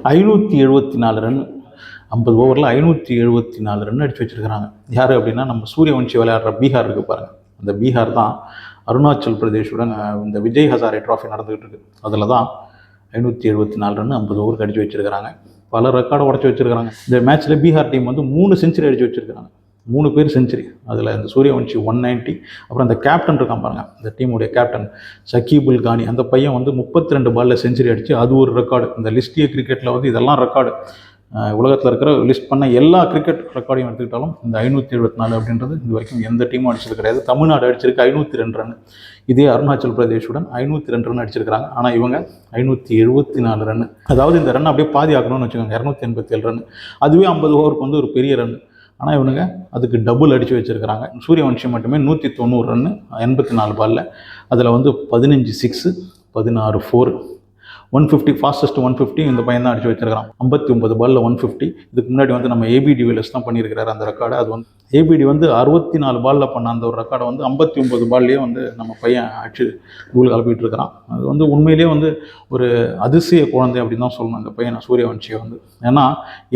574 run 50 ஓவரில் 574 run அடித்து வச்சுருக்கிறாங்க. யார் அப்படின்னா நம்ம சூரியவன்ஷி விளையாடுற பீகார் இருக்குது பாருங்கள், அந்த பீகார் தான் அருணாச்சல் பிரதேஷுடன் இந்த விஜய் ஹசாரே ட்ராஃபி நடந்துகிட்டு இருக்குது. அதில் தான் 574 ரன் 50 ஓவருக்கு அடித்து வச்சுருக்கிறாங்க. பல ரெக்கார்டை உடச்சி வச்சுருக்கிறாங்க. இந்த மேட்ச்சில் பீகார் டீம் வந்து 3 செஞ்சுரி அடித்து வச்சுருக்கிறாங்க. 3 பேர் செஞ்சுரி. அதில் இந்த சூரியவன்ஷி 190. அப்புறம் அந்த கேப்டன் இருக்கான் பாருங்கள், இந்த டீமுடைய கேப்டன் ஷகீபுல் கானி, அந்த பையன் வந்து 32 பாலில் செஞ்சுரி அடித்து அது ஒரு ரெக்கார்டு. இந்த லிஸ்ட் ஏ கிரிக்கெட்டில் வந்து இதெல்லாம் ரெக்கார்டு. உலகத்தில் இருக்கிற லிஸ்ட் பண்ண எல்லா கிரிக்கெட் ரெக்கார்டையும் எடுத்துக்கிட்டாலும் இந்த 574 அப்படின்றது இது வரைக்கும் எந்த டீமும் அடிச்சது கிடையாது. தமிழ்நாடு அடிச்சிருக்கு 502 ரன். இதே அருணாச்சல் பிரதேஷுடன் 502 ரன் அடிச்சிருக்கிறாங்க. ஆனால் இவங்க 574 ரன். அதாவது இந்த ரன் அப்படியே பாதி ஆக்கணும்னு வச்சுக்கோங்க, 287 ரன். அதுவே 50 ஓவருக்கு வந்து ஒரு பெரிய ரன். ஆனால் இவனுங்க அதுக்கு டபுள் அடித்து வச்சுருக்கிறாங்க. சூரியவன்ஷி மட்டுமே 190 ரன்னு 84 பாலில். அதில் வந்து 15 6, 16 4, 150 ஃபாஸ்டஸ்ட் 150 இந்த பையன் தான் அடிச்சு வச்சிருக்கான். 59 பாலில் 150. இதுக்கு முன்னாடி வந்து நம்ம ஏபிடி வில்லர்ஸ் தான் பண்ணியிருக்கிறாரு அந்த ரெக்கார்டை. அது வந்து ஏபிடி வந்து 64 பாலில் பண்ண அந்த ஒரு ரெக்கார்டை வந்து 59 பால்லேயே வந்து நம்ம பையன் அடிச்சு கூல் கலப்பிட்டு இருக்கிறான். அது வந்து உண்மையிலேயே வந்து ஒரு அதிசய குழந்தை அப்படின்னு தான் சொல்லணும் இந்த பையனை, சூரியவன்ஷியை வந்து. ஏன்னா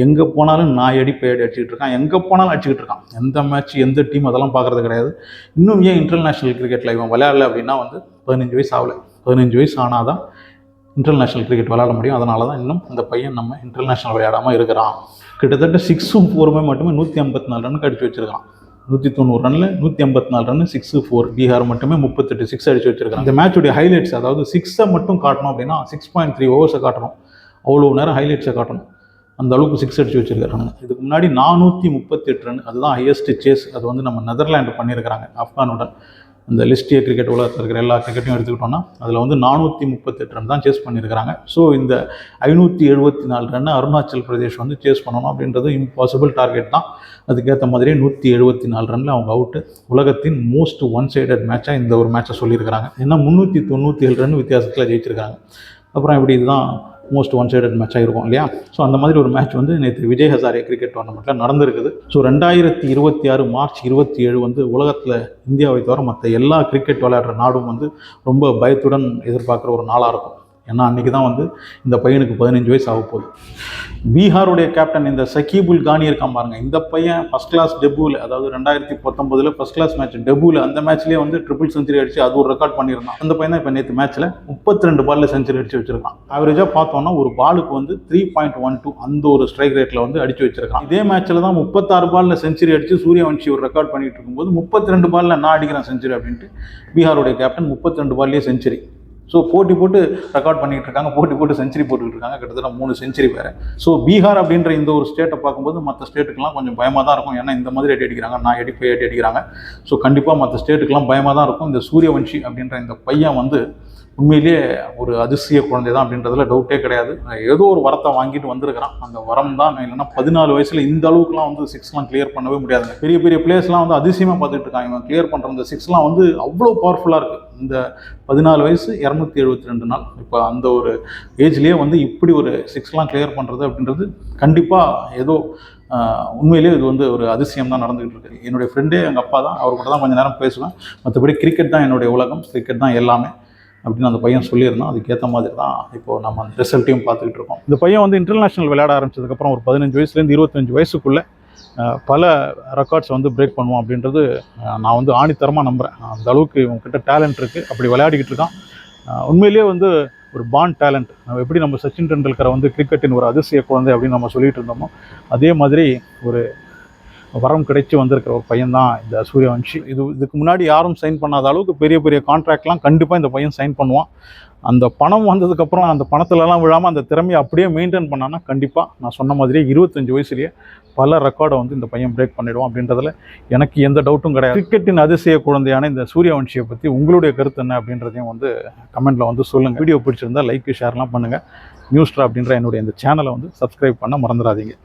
எங்கே போனாலும் நான் பேடி அடிச்சுக்கிட்டு இருக்கான், எங்கே போனாலும் அடிச்சுக்கிட்டு இருக்கான். எந்த மேட்ச் எந்த டீம் அதெல்லாம் பார்க்குறது கிடையாது. இன்னும் ஏன் இன்டர்நேஷ்னல் கிரிக்கெட்டில் இவன் விளையாடல அப்படின்னா வந்து 15 வயசு ஆகலை. 15 வயசு ஆனால் தான் இன்டர்நேஷ்னல் கிரிக்கெட் விளையாட முடியும். அதனால தான் இன்னும் இந்த பையன் நம்ம இன்டர்நேஷ்னல் விளையாடாமல் இருக்கிறான். கிட்டத்தட்ட 6ம் 4மே மட்டுமே 154 ரன்னுக்கு அடித்து வச்சிருக்கான். 190 ரனில் 154 ரன், 6 4. பீகார் மட்டுமே 38 6 அடித்து வச்சிருக்காங்க. இந்த மேட்சுடைய ஹைலைட்ஸ், அதாவது 6 மட்டும் காட்டணும் அப்படின்னா 6.3 ஓவர்ஸை காட்டணும். அவ்வளோ நேரம் ஹைலைட்ஸை காட்டணும். அந்த அளவுக்கு 6 அடித்து வச்சிருக்காங்க. இதுக்கு முன்னாடி 438 ரன், அதுதான் ஹையஸ்ட் சேஸ். அது வந்து நம்ம நெதர்லாண்டு பண்ணியிருக்கிறாங்க ஆப்கானுடன். இந்த லிஸ்ட் ஏ கிரிக்கெட் உலகத்தில் இருக்கிற எல்லா கிரிக்கெட்டையும் எடுத்துக்கிட்டோம்னா அதில் வந்து 438 ரன் தான் சேஸ் பண்ணியிருக்கிறாங்க. ஸோ இந்த 574 ரன் அருணாச்சல் பிரதேஷ் வந்து சேஸ் பண்ணணும் அப்படின்றது இம்பாசிபிள் டார்கெட் தான். அதுக்கேற்ற மாதிரியே 174 ரனில் அவங்க அவுட்டு. உலகத்தின் மோஸ்ட் ஒன் சைடட் மேட்சாக இந்த ஒரு மேட்சை சொல்லியிருக்கிறாங்க. ஏன்னா 397 ரன் வித்தியாசத்தில் ஜெயிச்சிருக்காங்க. அப்புறம் இப்படி இதுதான் மோஸ்ட் ஒன் சைடட் மேட்சாக இருக்கும் இல்லையா? ஸோ அந்த மாதிரி ஒரு மேட்ச் வந்து நேற்று விஜய் ஹசாரே கிரிக்கெட் டோர்னமெண்ட்டில் நடந்திருக்குது. ஸோ 2026 மார்ச் 27 வந்து உலகத்தில் இந்தியாவை தவிர மற்ற எல்லா கிரிக்கெட் விளையாடுற நாடும் வந்து ரொம்ப பயத்துடன் எதிர்பார்க்குற ஒரு நாளாக இருக்கும். ஏன்னா அன்றைக்கி தான் வந்து இந்த பையனுக்கு 15 வயசு ஆக போகுது. பீகாருடைய கேப்டன் இந்த ஷகீபுல் கானி இருக்கான் பாருங்கள், இந்த பையன் ஃபஸ்ட் கிளாஸ் டெபுவில், அதாவது 2019 ஃபஸ்ட் கிளாஸ் மேட்ச் டெபுவில், அந்த மேட்ச்லேயே வந்து ட்ரிபிள் செஞ்சுரி அடிச்சு அது ஒரு ரெக்கார்ட் பண்ணியிருந்தான். அந்த பையன் தான் இப்போ நேற்று மேட்ச்சில் 32 பாலில் செஞ்சுரி அடிச்சு வச்சிருக்கான். ஆவரேஜாக பார்த்தோன்னா ஒரு பாலுக்கு வந்து 3.12 அந்த ஒரு ஸ்ட்ரைக் ரேட்டில் வந்து அடிச்சு வச்சிருக்கான். இதே மேட்ச்சில் தான் 36 பாலில் செஞ்சுரி அடிச்சு சூரியவன்ஷி ஒரு ரெக்கார்ட் பண்ணிட்டு இருக்கும்போது 32 பாலில் நான் அடிக்கிறேன் செஞ்சுரி அப்படின்ட்டு பீகாருடைய கேப்டன் 32 பால்லேயே செஞ்சுரி. ஸோ போட்டி போட்டு ரெக்கார்ட் பண்ணிகிட்டு இருக்காங்க, போட்டி போட்டு செஞ்சுரி போட்டுக்கிட்டு இருக்காங்க. கிட்டத்தட்ட 3 செஞ்சுரி வேறு. ஸோ பீகார் அப்படின்ற இந்த ஒரு ஸ்டேட்டை பார்க்கும்போது மற்ற ஸ்டேட்டுக்கெலாம் கொஞ்சம் பயமாக தான் இருக்கும். ஏன்னா இந்த மாதிரி அடி அடிக்கிறாங்க, நான் 85 அடிக்கிறாங்க. ஸோ கண்டிப்பாக மற்ற ஸ்டேட்டுக்கெலாம் பயமாக தான் இருக்கும். இந்த சூரியவன்ஷி அப்படின்ற இந்த பையன் வந்து உண்மையிலேயே ஒரு அதிசய குழந்தை தான் அப்படின்றதுல டவுட்டே கிடையாது. ஏதோ ஒரு வரத்தை வாங்கிட்டு வந்திருக்கிறான். அந்த வரம் தான். இல்லைன்னா 14 வயசில் இந்த அளவுக்குலாம் வந்து 6லாம் கிளியர் பண்ணவே முடியாதுங்க. பெரிய பெரிய பிளேயர்ஸ்லாம் வந்து அதிசயமாக பார்த்துட்டு இருக்காங்க. இவன் கிளியர் பண்ணுற இந்த 6லாம் வந்து அவ்வளோ பவர்ஃபுல்லாக இருக்குது. இந்த 14 வயசு 272 நாள், இப்போ அந்த ஒரு ஏஜ்லேயே வந்து இப்படி ஒரு 6லாம் கிளியர் பண்ணுறது அப்படின்றது கண்டிப்பாக ஏதோ உண்மையிலேயே இது வந்து ஒரு அதிசயம் தான் நடந்துகிட்டு இருக்கு. என்னுடைய ஃப்ரெண்டே எங்கள் அப்பா தான், அவர் கூட தான் கொஞ்சம் நேரம் பேசுவேன். மற்றபடி கிரிக்கெட் தான் என்னுடைய உலகம், கிரிக்கெட் தான் எல்லாமே அப்படின்னு அந்த பையன் சொல்லியிருந்தான். அதுக்கேற்ற மாதிரி தான் இப்போது நம்ம அந்த ரிசல்ட்டையும் பார்த்துக்கிட்டு இருக்கோம். இந்த பையன் வந்து இன்டர்நேஷ்னல் விளையாட ஆரம்பிச்சதுக்கப்புறம் ஒரு 15 வயசுலேருந்து 25 வயசுக்குள்ளே பல ரெக்கார்ட்ஸ் வந்து பிரேக் பண்ணுவோம் அப்படின்றது நான் வந்து ஆணித்தரமாக நம்புகிறேன். அந்த அளவுக்கு இவங்ககிட்ட டேலண்ட் இருக்குது. அப்படி விளையாடிக்கிட்டு இருக்கான். உண்மையிலேயே வந்து ஒரு பாண்ட் டேலண்ட். எப்படி நம்ம சச்சின் டெண்டுல்கரை வந்து கிரிக்கெட்டின் ஒரு அதிசய குழந்தை அப்படின்னு நம்ம சொல்லிகிட்டு இருந்தோமோ அதே மாதிரி ஒரு வரம் கிடைச்சி வந்திருக்கிற ஒரு பையன் தான் இந்த சூரியவன்ஷி. இதுக்கு முன்னாடி யாரும் சைன் பண்ணாத அளவுக்கு பெரிய பெரிய கான்ட்ராக்ட்லாம் கண்டிப்பாக இந்த பையன் சைன் பண்ணுவான். அந்த பணம் வந்ததுக்கப்புறம் அந்த பணத்துலலாம் விழாமல் அந்த திறமையை அப்படியே மெயின்டைன் பண்ணான்னா கண்டிப்பாக நான் சொன்ன மாதிரியே 25 வயசுலேயே பல ரெக்கார்டை வந்து இந்த பையன் பிரேக் பண்ணிடுவான் அப்படின்றதுல எனக்கு எந்த டவுட்டும் கிடையாது. கிரிக்கெட்டின் அதிசய குழந்தையான இந்த சூரியவன்ஷியை பற்றி உங்களுடைய கருத்து என்ன அப்படின்றதையும் வந்து கமெண்ட்டில் வந்து சொல்லுங்கள். வீடியோ பிடிச்சிருந்தால் லைக் ஷேர்லாம் பண்ணுங்கள். நியூஸ்ட்ரா அப்படின்ற என்னுடைய இந்த சேனலை வந்து சப்ஸ்கிரைப் பண்ண மறந்துடாதீங்க.